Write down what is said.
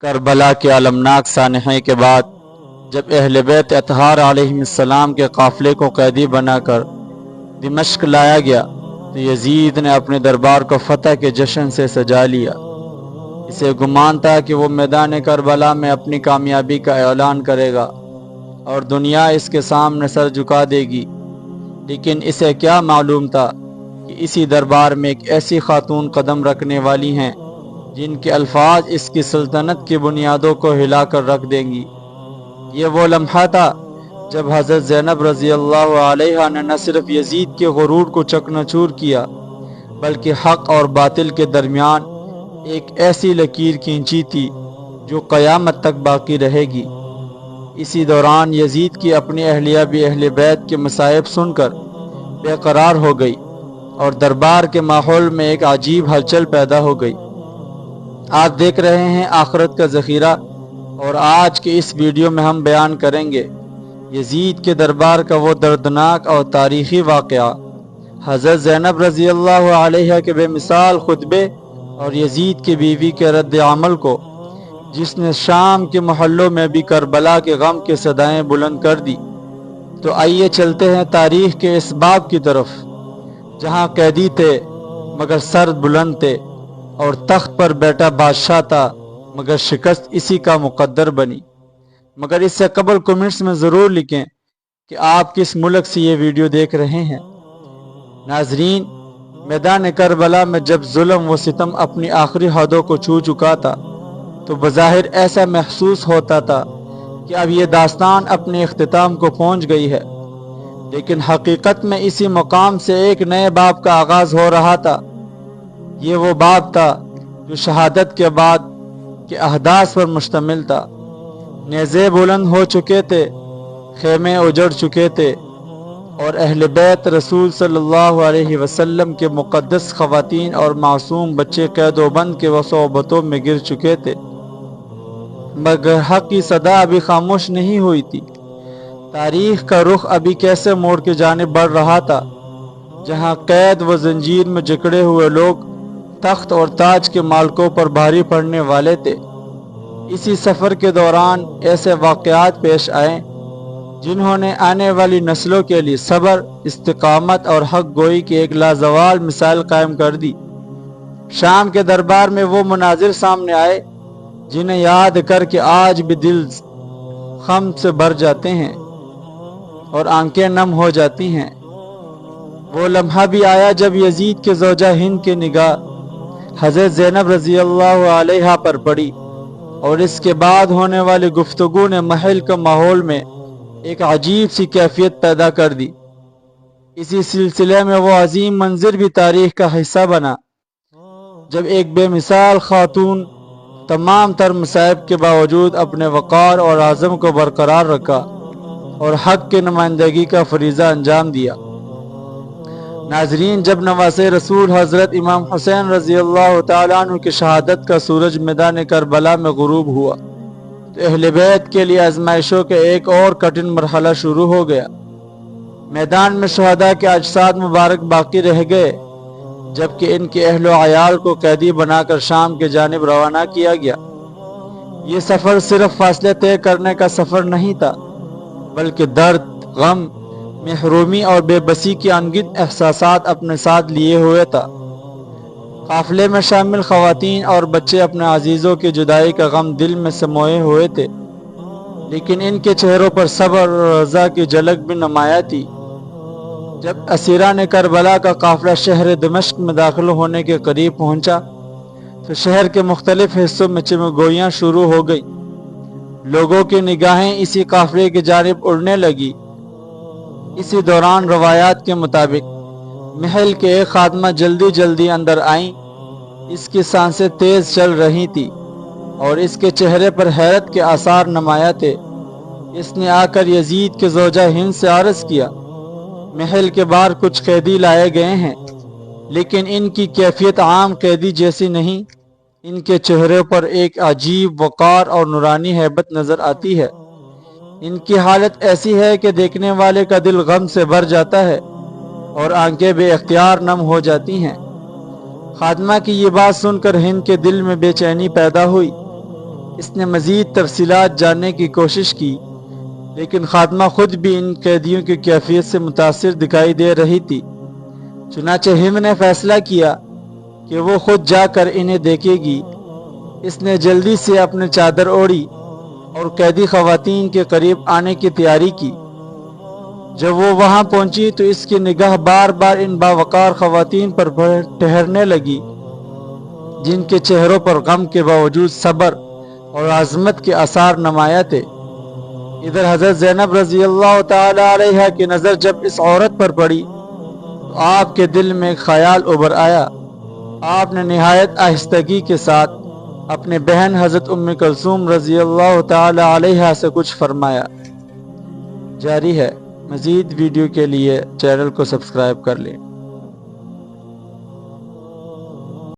کربلا کے المناک سانحے کے بعد جب اہل بیت اطہار علیہ السلام کے قافلے کو قیدی بنا کر دمشق لایا گیا تو یزید نے اپنے دربار کو فتح کے جشن سے سجا لیا۔ اسے گمان تھا کہ وہ میدان کربلا میں اپنی کامیابی کا اعلان کرے گا اور دنیا اس کے سامنے سر جھکا دے گی، لیکن اسے کیا معلوم تھا کہ اسی دربار میں ایک ایسی خاتون قدم رکھنے والی ہیں جن کے الفاظ اس کی سلطنت کی بنیادوں کو ہلا کر رکھ دیں گی۔ یہ وہ لمحہ تھا جب حضرت زینب رضی اللہ عنہا نے نہ صرف یزید کے غرور کو چکنا چور کیا بلکہ حق اور باطل کے درمیان ایک ایسی لکیر کھینچی تھی جو قیامت تک باقی رہے گی۔ اسی دوران یزید کی اپنی اہلیہ بھی اہل بیت کے مصائب سن کر بے قرار ہو گئی اور دربار کے ماحول میں ایک عجیب ہلچل پیدا ہو گئی۔ آپ دیکھ رہے ہیں آخرت کا ذخیرہ، اور آج کے اس ویڈیو میں ہم بیان کریں گے یزید کے دربار کا وہ دردناک اور تاریخی واقعہ، حضرت زینب رضی اللہ عنہا کے بے مثال خطبے اور یزید کی بیوی کے رد عمل کو، جس نے شام کے محلوں میں بھی کربلا کے غم کے صدائیں بلند کر دی۔ تو آئیے چلتے ہیں تاریخ کے اس باب کی طرف جہاں قیدی تھے مگر سر بلند تھے، اور تخت پر بیٹا بادشاہ تھا مگر شکست اسی کا مقدر بنی۔ مگر اس سے قبل کمنٹس میں ضرور لکھیں کہ آپ کس ملک سے یہ ویڈیو دیکھ رہے ہیں۔ ناظرین، میدان کربلا میں جب ظلم و ستم اپنی آخری حدوں کو چھو چکا تھا تو بظاہر ایسا محسوس ہوتا تھا کہ اب یہ داستان اپنے اختتام کو پہنچ گئی ہے، لیکن حقیقت میں اسی مقام سے ایک نئے باب کا آغاز ہو رہا تھا۔ یہ وہ باب تھا جو شہادت کے بعد کے احداث پر مشتمل تھا۔ نیزے بلند ہو چکے تھے، خیمے اجڑ چکے تھے، اور اہل بیت رسول صلی اللہ علیہ وسلم کے مقدس خواتین اور معصوم بچے قید و بند کے صعوبتوں میں گر چکے تھے، مگر حق کی صدا ابھی خاموش نہیں ہوئی تھی۔ تاریخ کا رخ ابھی کیسے موڑ کے جانب بڑھ رہا تھا، جہاں قید و زنجیر میں جکڑے ہوئے لوگ تخت اور تاج کے مالکوں پر بھاری پڑنے والے تھے۔ اسی سفر کے دوران ایسے واقعات پیش آئے جنہوں نے آنے والی نسلوں کے لیے صبر، استقامت اور حق گوئی کی ایک لازوال مثال قائم کر دی۔ شام کے دربار میں وہ مناظر سامنے آئے جنہیں یاد کر کے آج بھی دل غم سے بھر جاتے ہیں اور آنکھیں نم ہو جاتی ہیں۔ وہ لمحہ بھی آیا جب یزید کے زوجہ ہند کی نگاہ حضرت زینب رضی اللہ عنہا پر پڑی، اور اس کے بعد ہونے والی گفتگو نے محل کے ماحول میں ایک عجیب سی کیفیت پیدا کر دی۔ اسی سلسلے میں وہ عظیم منظر بھی تاریخ کا حصہ بنا جب ایک بے مثال خاتون تمام تر مصائب کے باوجود اپنے وقار اور عزم کو برقرار رکھا اور حق کی نمائندگی کا فریضہ انجام دیا۔ ناظرین، جب نواسے رسول حضرت امام حسین رضی اللہ تعالیٰ عنہ کی شہادت کا سورج میدان کربلا میں غروب ہوا تو اہل بیت کے لیے آزمائشوں کے ایک اور کٹھن مرحلہ شروع ہو گیا۔ میدان میں شہداء کے اجساد مبارک باقی رہ گئے، جبکہ ان کے اہل و عیال کو قیدی بنا کر شام کے جانب روانہ کیا گیا۔ یہ سفر صرف فاصلے طے کرنے کا سفر نہیں تھا، بلکہ درد، غم، محرومی اور بے بسی کے انگنت احساسات اپنے ساتھ لیے ہوئے تھا۔ قافلے میں شامل خواتین اور بچے اپنے عزیزوں کی جدائی کا غم دل میں سموئے ہوئے تھے، لیکن ان کے چہروں پر صبر اور رضا کی جھلک بھی نمایاں تھی۔ جب اسیران کربلا کا قافلہ شہر دمشق میں داخل ہونے کے قریب پہنچا تو شہر کے مختلف حصوں میں چمگوئیاں شروع ہو گئی۔ لوگوں کی نگاہیں اسی قافلے کی جانب اڑنے لگی۔ اسی دوران روایات کے مطابق محل کے ایک خادمہ جلدی جلدی اندر آئیں۔ اس کی سانسیں تیز چل رہی تھی اور اس کے چہرے پر حیرت کے آثار نمایاں تھے۔ اس نے آ کر یزید کے زوجہ ہند سے عرض کیا، محل کے باہر کچھ قیدی لائے گئے ہیں، لیکن ان کی کیفیت عام قیدی جیسی نہیں۔ ان کے چہرے پر ایک عجیب وقار اور نورانی ہیبت نظر آتی ہے۔ ان کی حالت ایسی ہے کہ دیکھنے والے کا دل غم سے بھر جاتا ہے اور آنکھیں بے اختیار نم ہو جاتی ہیں۔ خادمہ کی یہ بات سن کر ہند کے دل میں بے چینی پیدا ہوئی۔ اس نے مزید تفصیلات جاننے کی کوشش کی، لیکن خاتمہ خود بھی ان قیدیوں کی کیفیت سے متاثر دکھائی دے رہی تھی۔ چنانچہ ہند نے فیصلہ کیا کہ وہ خود جا کر انہیں دیکھے گی۔ اس نے جلدی سے اپنے چادر اوڑھی اور قیدی خواتین کے قریب آنے کی تیاری کی۔ جب وہ وہاں پہنچی تو اس کی نگاہ بار بار ان باوقار خواتین پر ٹھہرنے لگی، جن کے چہروں پر غم کے باوجود صبر اور عظمت کے آثار نمایاں تھے۔ ادھر حضرت زینب رضی اللہ تعالی عنہا کی نظر جب اس عورت پر پڑی تو آپ کے دل میں ایک خیال ابھر آیا۔ آپ نے نہایت آہستگی کے ساتھ اپنے بہن حضرت ام کلثوم رضی اللہ تعالی عنہا سے کچھ فرمایا۔ جاری ہے۔ مزید ویڈیو کے لیے چینل کو سبسکرائب کر لیں۔